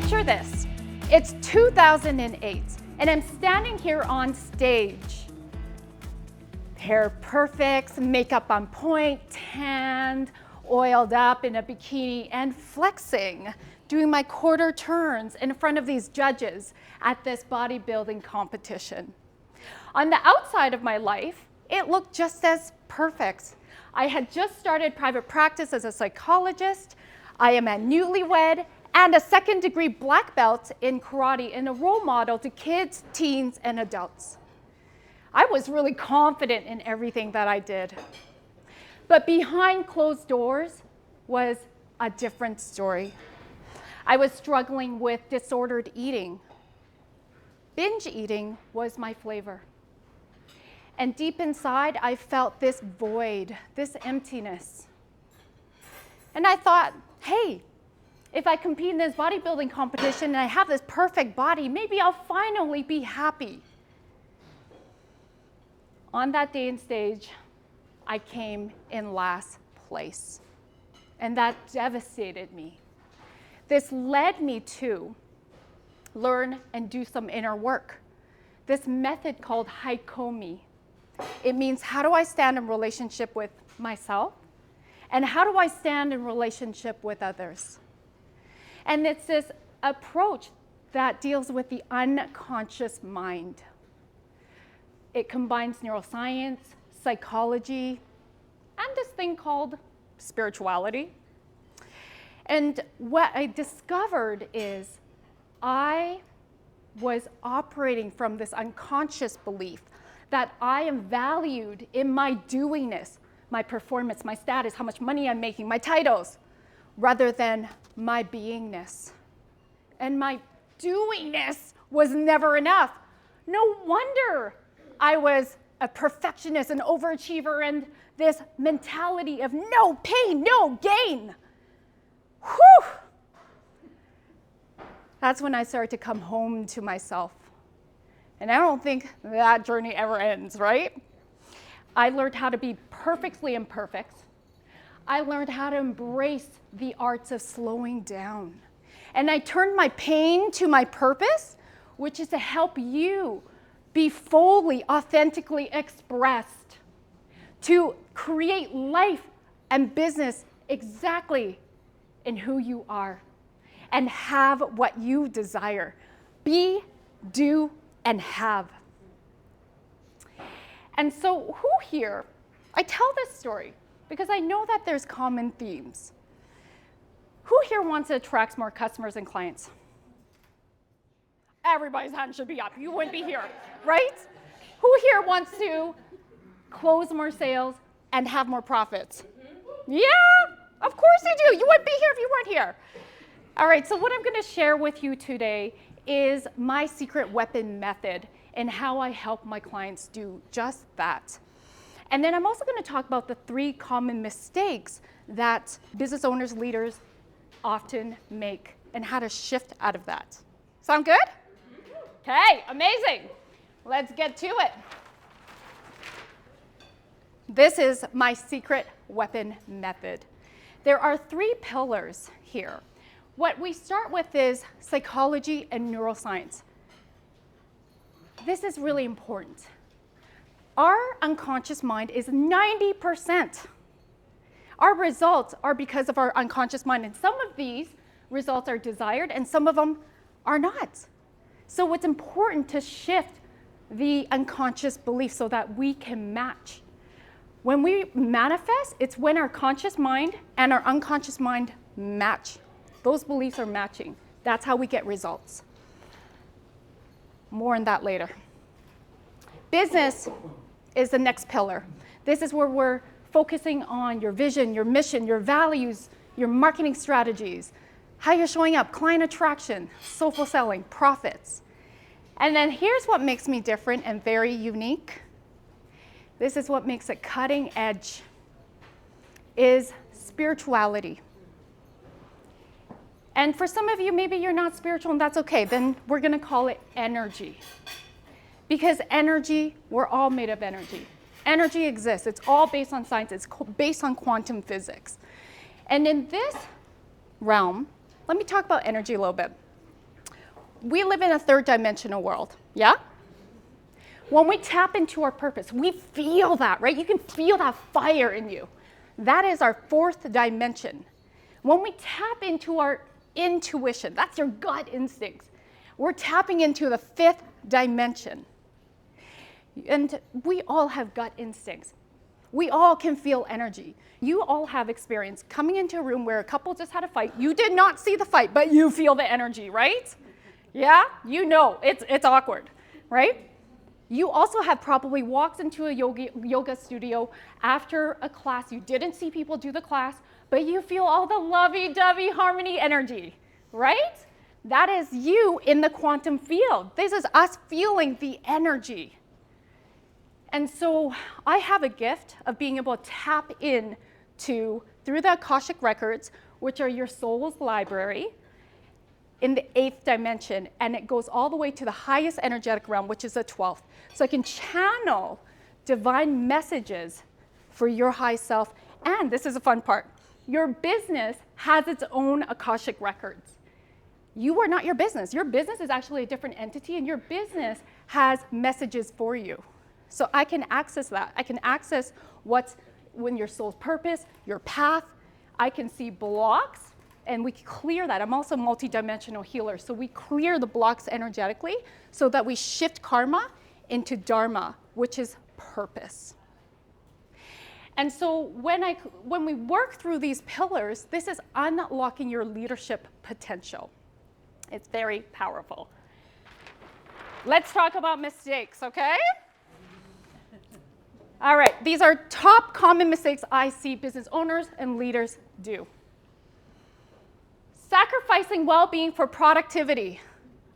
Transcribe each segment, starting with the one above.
picture this. It's 2008, and I'm standing here on stage. Hair perfect, makeup on point, tanned, oiled up in a bikini, and flexing, doing my quarter turns in front of these judges at this bodybuilding competition. On the outside of my life, it looked just as perfect. I had just started private practice as a psychologist. I am a newlywed and a second-degree black belt in karate and a role model to kids, teens, and adults. I was really confident in everything that I did. But behind closed doors was a different story. I was struggling with disordered eating. Binge eating was my flavor. And deep inside, I felt this void, this emptiness. And I thought, hey, if I compete in this bodybuilding competition and I have this perfect body, maybe I'll finally be happy. On that day and stage, I came in last place. And that devastated me. This led me to learn and do some inner work. This method called Haikomi. It means, how do I stand in relationship with myself? And how do I stand in relationship with others? And it's this approach that deals with the unconscious mind. It combines neuroscience, psychology, and this thing called spirituality. And what I discovered is I was operating from this unconscious belief that I am valued in my doingness, my performance, my status, how much money I'm making, my titles, rather than my beingness. And my doingness was never enough. No wonder I was a perfectionist, an overachiever, and this mentality of no pain, no gain. Whew! That's when I started to come home to myself. And I don't think that journey ever ends, right? I learned how to be perfectly imperfect. I learned how to embrace the arts of slowing down. And I turned my pain to my purpose, which is to help you be fully, authentically expressed, to create life and business exactly in who you are, and have what you desire. Be, do, and have. And so who here, I tell this story because I know that there's common themes. Who here wants to attract more customers and clients? Everybody's hand should be up. You wouldn't be here, right? Who here wants to close more sales and have more profits? Yeah, of course you do. You wouldn't be here if you weren't here. All right, so what I'm going to share with you today is my secret weapon method and how I help my clients do just that. And then I'm also going to talk about the 3 common mistakes that business owners, leaders often make and how to shift out of that. Sound good? Okay, amazing. Let's get to it. This is my secret weapon method. There are 3 pillars here. What we start with is psychology and neuroscience. This is really important. Our unconscious mind is 90%. Our results are because of our unconscious mind, and some of these results are desired and some of them are not. So it's important to shift the unconscious belief so that we can match. When we manifest, it's when our conscious mind and our unconscious mind match. Those beliefs are matching. That's how we get results. More on that later. Business is the next pillar. This is where we're focusing on your vision, your mission, your values, your marketing strategies, how you're showing up, client attraction, social selling, profits. And then here's what makes me different and very unique. This is what makes it cutting edge, is spirituality. And for some of you, maybe you're not spiritual, and that's okay. Then we're going to call it energy. Because energy, we're all made of energy. Energy exists. It's all based on science. It's based on quantum physics. And in this realm, let me talk about energy a little bit. we live in a third dimensional world, yeah? When we tap into our purpose, we feel that, right? You can feel that fire in you. That is our fourth dimension. When we tap into our intuition, that's your gut instincts, we're tapping into the fifth dimension. And we all have gut instincts. We all can feel energy. You all have experience coming into a room where a couple just had a fight. You did not see the fight, but you feel the energy, right? Yeah? You know, it's awkward, right? You also have probably walked into a yoga studio after a class. You didn't see people do the class, but you feel all the lovey-dovey harmony energy, right? That is you in the quantum field. This is us feeling the energy. And so I have a gift of being able to tap in to, through the Akashic records, which are your soul's library, in the 8th dimension, and it goes all the way to the highest energetic realm, which is the 12th. So I can channel divine messages for your high self. And this is a fun part. Your business has its own Akashic records. You are not your business. Your business is actually a different entity, and your business has messages for you. So I can access that. I can access what's when your soul's purpose, your path. I can see blocks, and we clear that. I'm also a multidimensional healer, so we clear the blocks energetically so that we shift karma into dharma, which is purpose. And so when we work through these pillars, this is unlocking your leadership potential. It's very powerful. Let's talk about mistakes, okay? All right, these are top common mistakes I see business owners and leaders do. Sacrificing well-being for productivity.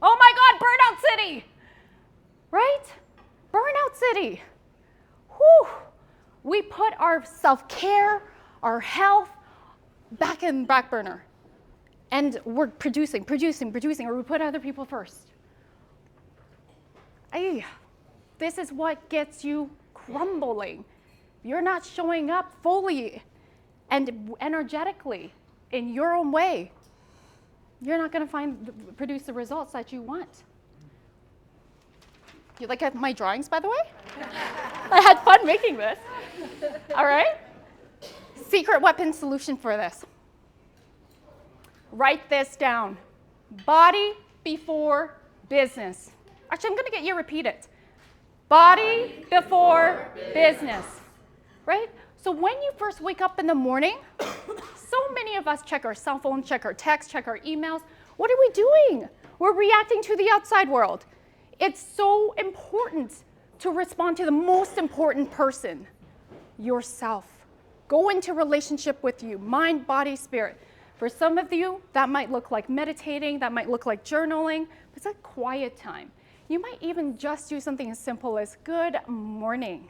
Oh my God, burnout city, right? Burnout city. Whew. We put our self-care, our health back in back burner. And we're producing, or we put other people first. This is what gets you crumbling. You're not showing up fully and energetically in your own way. You're not going to produce the results that you want. You like my drawings, by the way? I had fun making this. All right? Secret weapon solution for this. Write this down. Body before business. Actually, I'm going to get you to repeat it. Body before business. Right? So when you first wake up in the morning, so many of us check our cell phone, check our text, check our emails. What are we doing? We're reacting to the outside world. It's so important to respond to the most important person, yourself. Go into relationship with you, mind, body, spirit. For some of you, that might look like meditating, that might look like journaling, but it's a quiet time. You might even just do something as simple as good morning.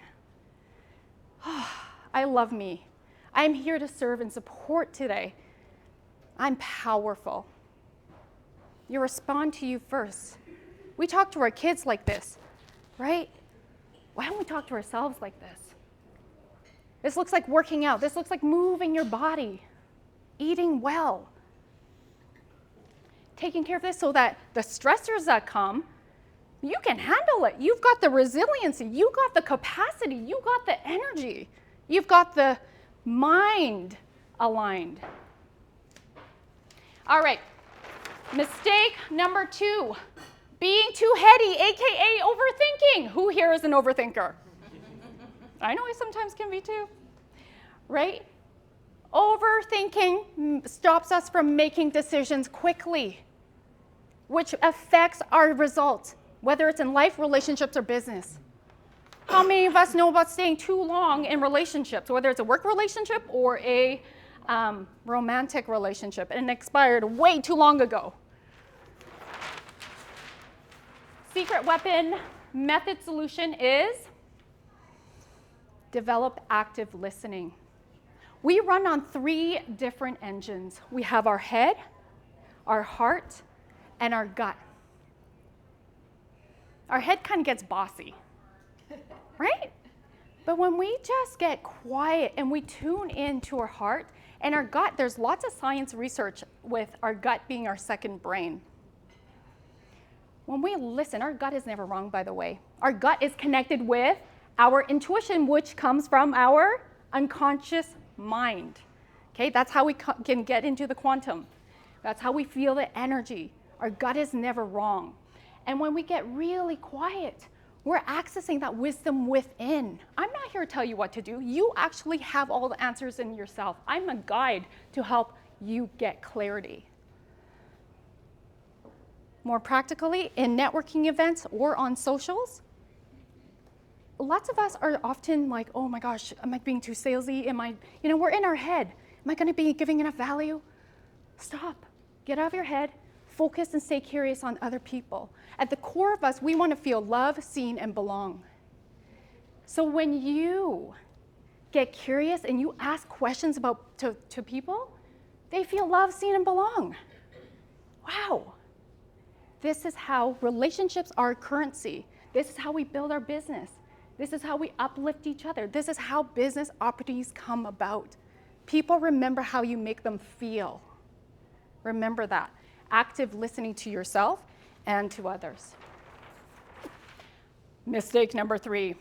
I love me. I'm here to serve and support today. I'm powerful. You respond to you first. We talk to our kids like this, right? Why don't we talk to ourselves like this? This looks like working out. This looks like moving your body, eating well, taking care of this so that the stressors that come, you can handle it. You've got the resiliency. You've got the capacity. You've got the energy. You've got the mind aligned. All right, mistake number 2, being too heady, AKA overthinking. Who here is an overthinker? I know I sometimes can be too, right? Overthinking stops us from making decisions quickly, which affects our results, whether it's in life, relationships, or business. How many of us know about staying too long in relationships, whether it's a work relationship or a romantic relationship, and it expired way too long ago? Secret weapon method solution is develop active listening. We run on 3 different engines. We have our head, our heart, and our gut. Our head kind of gets bossy, right? But when we just get quiet and we tune into our heart and our gut, there's lots of science research with our gut being our second brain. When we listen, our gut is never wrong, by the way. Our gut is connected with our intuition, which comes from our unconscious mind. Okay, that's how we can get into the quantum. That's how we feel the energy. Our gut is never wrong. And when we get really quiet, we're accessing that wisdom within. I'm not here to tell you what to do. You actually have all the answers in yourself. I'm a guide to help you get clarity. More practically, in networking events or on socials, lots of us are often like, oh my gosh, am I being too salesy? We're in our head. Am I going to be giving enough value? Stop. Get out of your head. Focus and stay curious on other people. At the core of us, we want to feel loved, seen, and belong. So when you get curious and you ask questions to people, they feel loved, seen, and belong. Wow. This is how relationships are currency. This is how we build our business. This is how we uplift each other. This is how business opportunities come about. People remember how you make them feel. Remember that. Active listening to yourself and to others. Mistake number 3.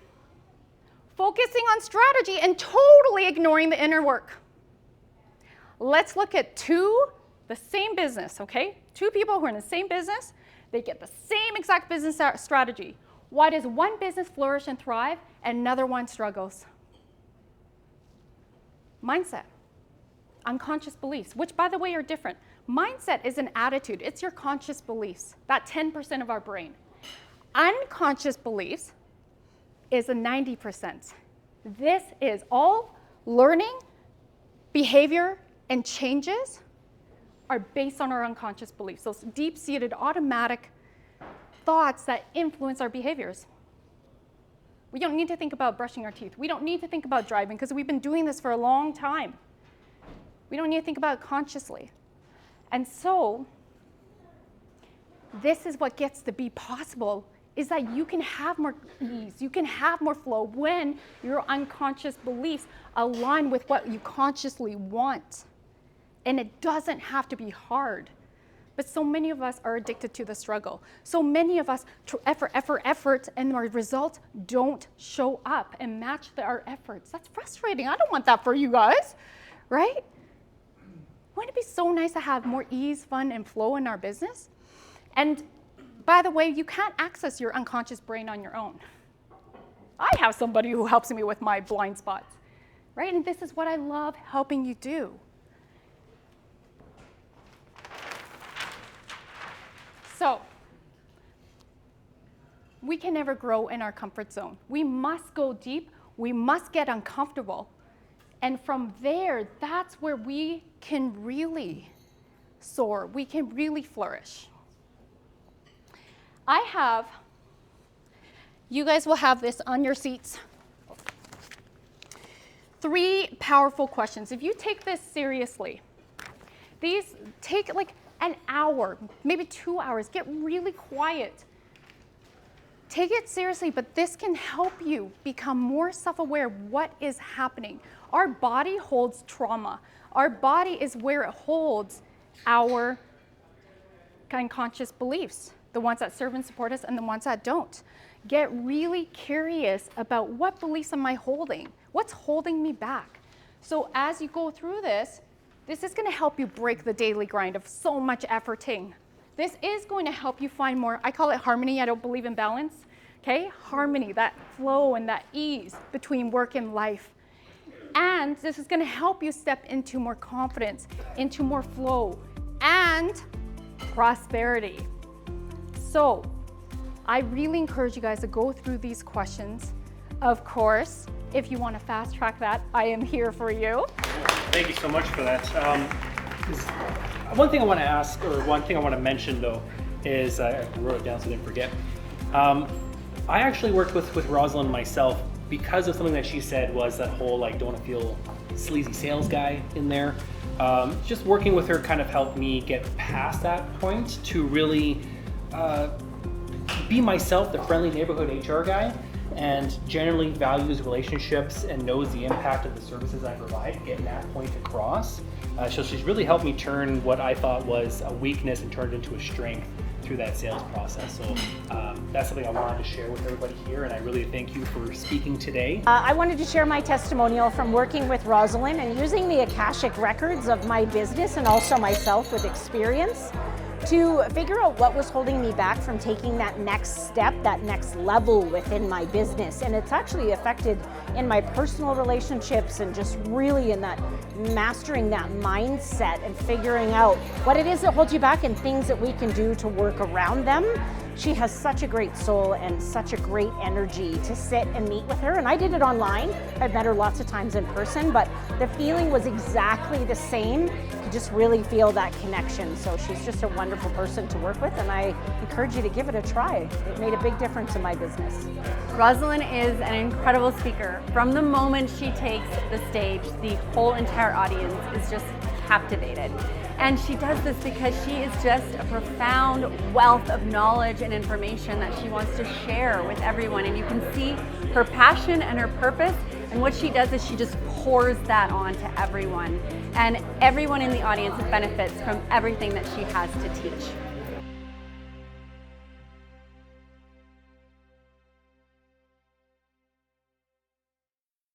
Focusing on strategy and totally ignoring the inner work. Let's look at the same business, okay? 2 people who are in the same business, they get the same exact business strategy. Why does one business flourish and thrive and another one struggles? Mindset. Unconscious beliefs, which by the way are different. Mindset is an attitude. It's your conscious beliefs, that 10% of our brain. Unconscious beliefs is a 90%. This is all learning, behavior, and changes are based on our unconscious beliefs. Those deep-seated automatic thoughts that influence our behaviors. We don't need to think about brushing our teeth. We don't need to think about driving because we've been doing this for a long time. We don't need to think about it consciously. And so, this is what gets to be possible, is that you can have more ease, you can have more flow when your unconscious beliefs align with what you consciously want. And it doesn't have to be hard. But so many of us are addicted to the struggle. So many of us effort, and our results don't show up and match our efforts. That's frustrating. I don't want that for you guys, right? Wouldn't it be so nice to have more ease, fun, and flow in our business? And by the way, you can't access your unconscious brain on your own. I have somebody who helps me with my blind spots, right? And this is what I love helping you do. So, we can never grow in our comfort zone. We must go deep. We must get uncomfortable. And from there, that's where we can really soar. We can really flourish. You guys will have this on your seats. 3 powerful questions. If you take this seriously, these take like an hour, maybe 2 hours, get really quiet. Take it seriously, but this can help you become more self-aware of what is happening. Our body holds trauma. Our body is where it holds our unconscious beliefs, the ones that serve and support us and the ones that don't. Get really curious about what beliefs am I holding? What's holding me back? So as you go through this is going to help you break the daily grind of so much efforting. This is going to help you find more, I call it harmony. I don't believe in balance. Okay? Harmony, that flow and that ease between work and life. And this is going to help you step into more confidence, into more flow, and prosperity. So, I really encourage you guys to go through these questions. Of course, if you want to fast track that, I am here for you. Thank you so much for that. One thing I want to ask, or one thing I want to mention though, is I wrote it down so I didn't forget. I actually worked with Rosalyn myself because of something that she said was that whole like don't want to feel sleazy sales guy in there. Just working with her kind of helped me get past that point to really be myself, the friendly neighborhood HR guy, and generally values relationships and knows the impact of the services I provide, getting that point across. So she's really helped me turn what I thought was a weakness and turn it into a strength through that sales process. So that's something I wanted to share with everybody here, and I really thank you for speaking today. I wanted to share my testimonial from working with Rosalyn and using the Akashic records of my business and also myself with experience to figure out what was holding me back from taking that next step, that next level within my business. And it's actually affected in my personal relationships and just really in that mastering that mindset and figuring out what it is that holds you back and things that we can do to work around them. She has such a great soul and such a great energy to sit and meet with her. And I did it online. I've met her lots of times in person, but the feeling was exactly the same. You just really feel that connection. So she's just a wonderful person to work with, and I encourage you to give it a try. It made a big difference in my business. Rosalyn is an incredible speaker. From the moment she takes the stage, the whole entire audience is just captivated. And she does this because she is just a profound wealth of knowledge and information that she wants to share with everyone. And you can see her passion and her purpose. And what she does is she just pours that on to everyone. And everyone in the audience benefits from everything that she has to teach.